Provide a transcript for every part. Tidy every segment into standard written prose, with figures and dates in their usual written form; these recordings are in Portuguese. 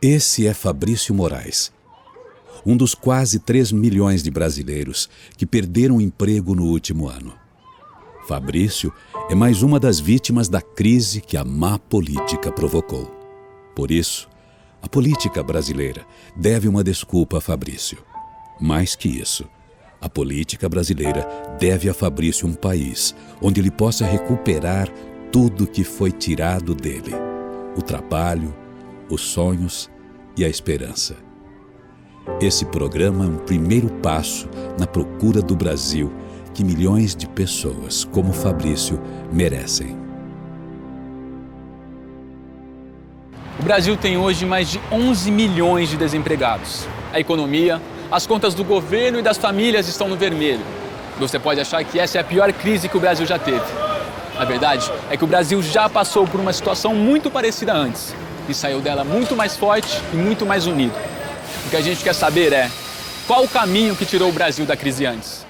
Esse é Fabrício Moraes, um dos quase 3 milhões de brasileiros que perderam o emprego no último ano. Fabrício é mais uma das vítimas da crise que a má política provocou. Por isso, a política brasileira deve uma desculpa a Fabrício. Mais que isso, a política brasileira deve a Fabrício um país onde ele possa recuperar tudo que foi tirado dele: o trabalho, os sonhos e a esperança. Esse programa é um primeiro passo na procura do Brasil que milhões de pessoas como Fabrício merecem. O Brasil tem hoje mais de 11 milhões de desempregados. A economia, as contas do governo e das famílias estão no vermelho. Você pode achar que essa é a pior crise que o Brasil já teve. A verdade é que o Brasil já passou por uma situação muito parecida antes e saiu dela muito mais forte e muito mais unido. O que a gente quer saber é qual o caminho que tirou o Brasil da crise antes.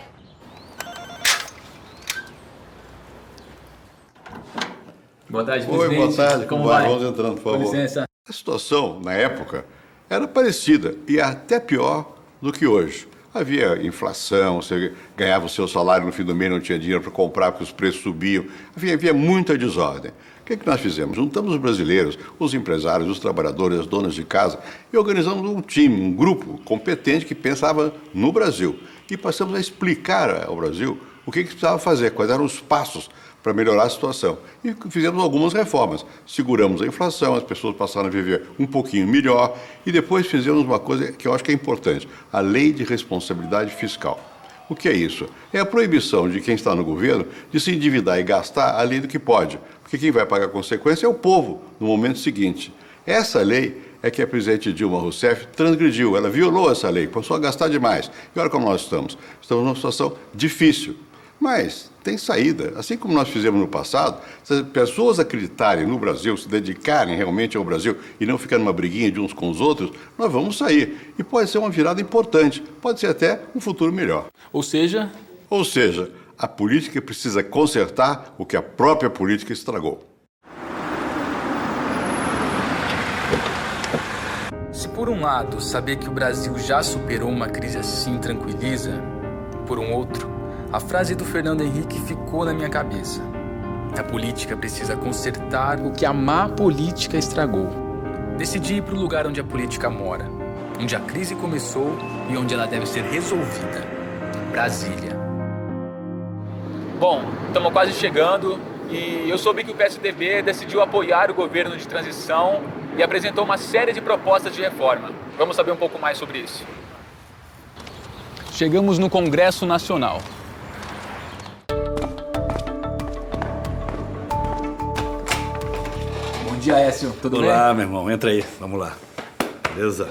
Boa tarde, presidente. Oi, boa tarde. Como vai? Vamos entrando, por favor. Com licença. A situação, na época, era parecida e até pior do que hoje. Havia inflação, você ganhava o seu salário no fim do mês, não tinha dinheiro para comprar porque os preços subiam. Havia muita desordem. O que nós fizemos? Juntamos os brasileiros, os empresários, os trabalhadores, as donas de casa e organizamos um time, um grupo competente que pensava no Brasil. E passamos a explicar ao Brasil o que precisava fazer, quais eram os passos para melhorar a situação. E fizemos algumas reformas. Seguramos a inflação, as pessoas passaram a viver um pouquinho melhor e depois fizemos uma coisa que eu acho que é importante, a Lei de Responsabilidade Fiscal. O que é isso? É a proibição de quem está no governo de se endividar e gastar além do que pode, porque quem vai pagar a consequência é o povo no momento seguinte. Essa lei é que a presidente Dilma Rousseff transgrediu, ela violou essa lei, passou a gastar demais. E olha como nós estamos. Estamos numa situação difícil. Mas tem saída. Assim como nós fizemos no passado, se as pessoas acreditarem no Brasil, se dedicarem realmente ao Brasil e não ficar numa briguinha de uns com os outros, nós vamos sair. E pode ser uma virada importante, pode ser até um futuro melhor. Ou seja, a política precisa consertar o que a própria política estragou. se por um lado saber que o Brasil já superou uma crise assim tranquiliza, por um outro, a frase do Fernando Henrique ficou na minha cabeça. A política precisa consertar o que a má política estragou. Decidi ir para o lugar onde a política mora, onde a crise começou e onde ela deve ser resolvida. Brasília. Bom, estamos quase chegando e eu soube que o PSDB decidiu apoiar o governo de transição e apresentou uma série de propostas de reforma. Vamos saber um pouco mais sobre isso. Chegamos no Congresso Nacional. Bom dia, Écio. Tudo bem? Olá, meu irmão. Entra aí. Vamos lá. Beleza?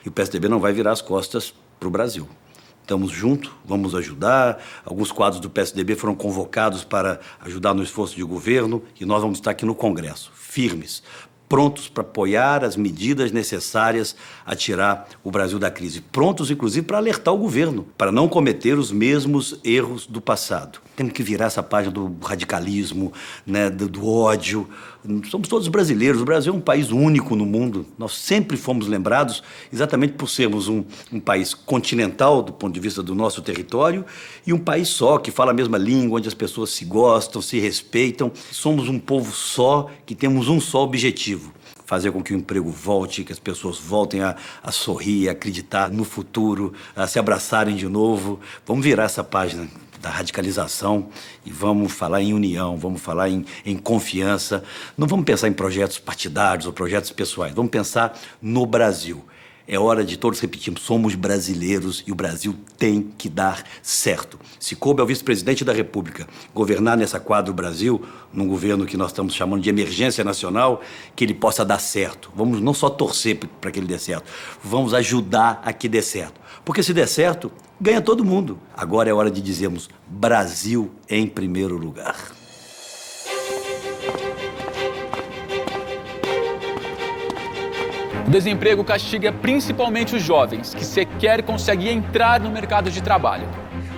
E o PSDB não vai virar as costas pro Brasil. Estamos juntos, vamos ajudar. Alguns quadros do PSDB foram convocados para ajudar no esforço de governo e nós vamos estar aqui no Congresso, firmes, prontos para apoiar as medidas necessárias a tirar o Brasil da crise. Prontos, inclusive, para alertar o governo, para não cometer os mesmos erros do passado. Temos que virar essa página do radicalismo, né, do ódio. Somos todos brasileiros. O Brasil é um país único no mundo. Nós sempre fomos lembrados exatamente por sermos um país continental, do ponto de vista do nosso território, e um país só, que fala a mesma língua, onde as pessoas se gostam, se respeitam. Somos um povo só, que temos um só objetivo: fazer com que o emprego volte, que as pessoas voltem a sorrir, a acreditar no futuro, a se abraçarem de novo. Vamos virar essa página da radicalização e vamos falar em união, vamos falar em confiança. Não vamos pensar em projetos partidários ou projetos pessoais, vamos pensar no Brasil. É hora de todos repetirmos, somos brasileiros e o Brasil tem que dar certo. Se coube ao vice-presidente da República governar nessa quadra do Brasil, num governo que nós estamos chamando de emergência nacional, que ele possa dar certo. Vamos não só torcer para que ele dê certo, vamos ajudar a que dê certo. Porque se der certo, ganha todo mundo. Agora é hora de dizermos Brasil em primeiro lugar. O desemprego castiga principalmente os jovens, que sequer conseguem entrar no mercado de trabalho.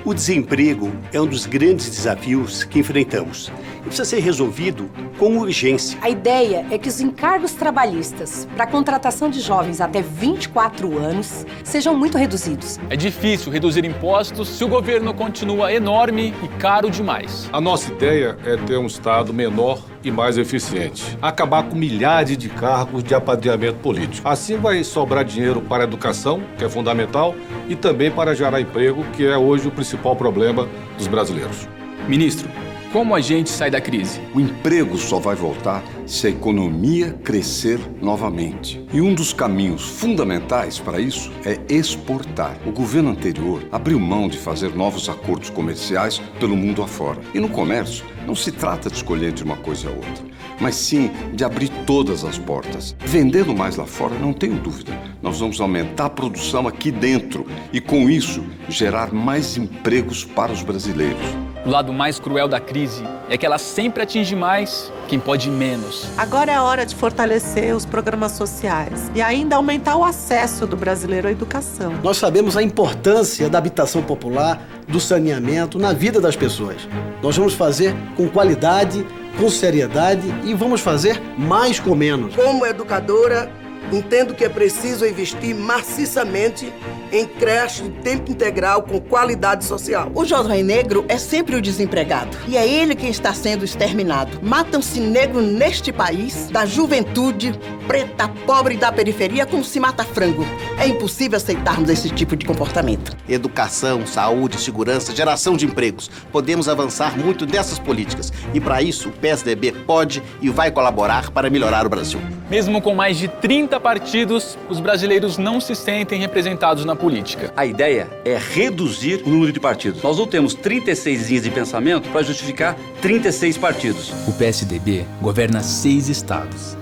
O desemprego é um dos grandes desafios que enfrentamos e precisa ser resolvido com urgência. A ideia é que os encargos trabalhistas para a contratação de jovens até 24 anos sejam muito reduzidos. É difícil reduzir impostos se o governo continua enorme e caro demais. A nossa ideia é ter um Estado menor e mais eficiente. Acabar com milhares de cargos de apadrinhamento político. Assim vai sobrar dinheiro para a educação, que é fundamental, e também para gerar emprego, que é hoje o principal problema dos brasileiros. Ministro, como a gente sai da crise? O emprego só vai voltar se a economia crescer novamente. E um dos caminhos fundamentais para isso é exportar. O governo anterior abriu mão de fazer novos acordos comerciais pelo mundo afora. E no comércio, não se trata de escolher entre uma coisa e a outra, mas sim de abrir todas as portas. Vendendo mais lá fora, não tenho dúvida, nós vamos aumentar a produção aqui dentro e, com isso, gerar mais empregos para os brasileiros. O lado mais cruel da crise é que ela sempre atinge mais quem pode menos. Agora é a hora de fortalecer os programas sociais e ainda aumentar o acesso do brasileiro à educação. Nós sabemos a importância da habitação popular, do saneamento na vida das pessoas. Nós vamos fazer com qualidade, com seriedade e vamos fazer mais com menos. Como educadora, entendo que é preciso investir maciçamente em creche de tempo integral com qualidade social. O jovem negro é sempre o desempregado e é ele quem está sendo exterminado. Matam-se negros neste país, da juventude preta, pobre da periferia, como se mata frango. É impossível aceitarmos esse tipo de comportamento. Educação, saúde, segurança, geração de empregos. Podemos avançar muito nessas políticas e, para isso, o PSDB pode e vai colaborar para melhorar o Brasil. Mesmo com mais de 30 partidos, os brasileiros não se sentem representados na política. A ideia é reduzir o número de partidos. Nós não temos 36 linhas de pensamento para justificar 36 partidos. O PSDB governa 6 estados: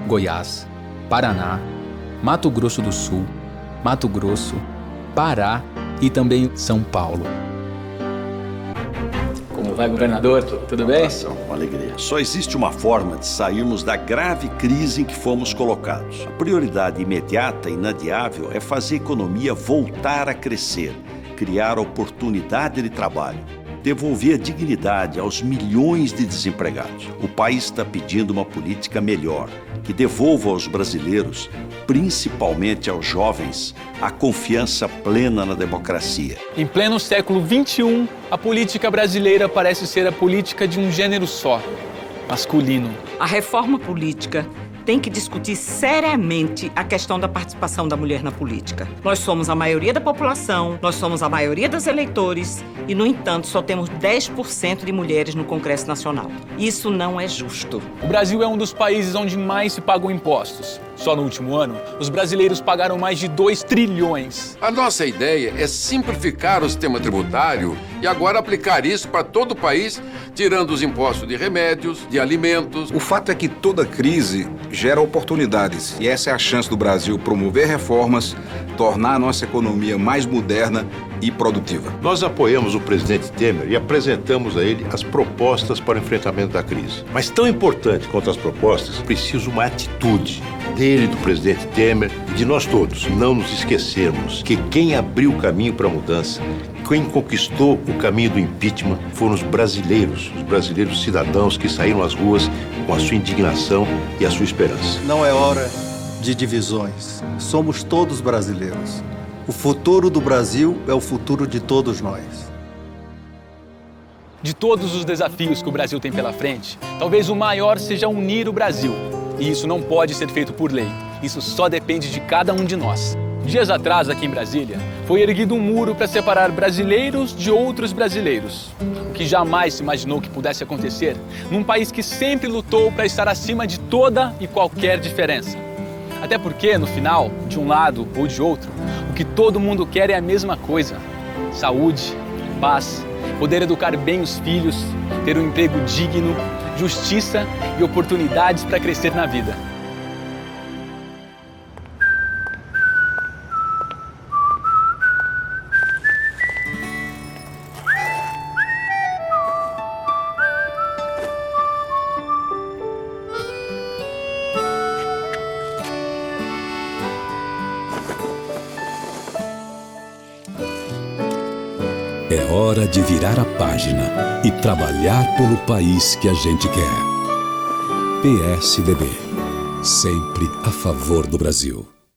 Goiás, Paraná, Mato Grosso do Sul, Mato Grosso, Pará e também São Paulo. Como vai, governador? Tudo bem? Com alegria. Só existe uma forma de sairmos da grave crise em que fomos colocados. A prioridade imediata e inadiável é fazer a economia voltar a crescer, criar oportunidade de trabalho, devolver a dignidade aos milhões de desempregados. O país está pedindo uma política melhor, que devolva aos brasileiros, principalmente aos jovens, a confiança plena na democracia. Em pleno século XXI, a política brasileira parece ser a política de um gênero só, masculino. A reforma política tem que discutir seriamente a questão da participação da mulher na política. Nós somos a maioria da população, nós somos a maioria dos eleitores e, no entanto, só temos 10% de mulheres no Congresso Nacional. Isso não é justo. O Brasil é um dos países onde mais se pagam impostos. Só no último ano, os brasileiros pagaram mais de 2 trilhões. A nossa ideia é simplificar o sistema tributário e agora aplicar isso para todo o país, tirando os impostos de remédios, de alimentos. O fato é que toda crise gera oportunidades e essa é a chance do Brasil promover reformas, tornar a nossa economia mais moderna e produtiva. Nós apoiamos o presidente Temer e apresentamos a ele as propostas para o enfrentamento da crise. Mas tão importante quanto as propostas, preciso uma atitude dele, do presidente Temer e de nós todos. Não nos esquecermos que quem abriu o caminho para a mudança, quem conquistou o caminho do impeachment foram os brasileiros cidadãos que saíram às ruas com a sua indignação e a sua esperança. Não é hora de divisões. Somos todos brasileiros. O futuro do Brasil é o futuro de todos nós. De todos os desafios que o Brasil tem pela frente, talvez o maior seja unir o Brasil. E isso não pode ser feito por lei. Isso só depende de cada um de nós. Dias atrás, aqui em Brasília, foi erguido um muro para separar brasileiros de outros brasileiros. O que jamais se imaginou que pudesse acontecer num país que sempre lutou para estar acima de toda e qualquer diferença. Até porque, no final, de um lado ou de outro, o que todo mundo quer é a mesma coisa: saúde, paz, poder educar bem os filhos, ter um emprego digno, justiça e oportunidades para crescer na vida. É hora de virar a página e trabalhar pelo país que a gente quer. PSDB, sempre a favor do Brasil.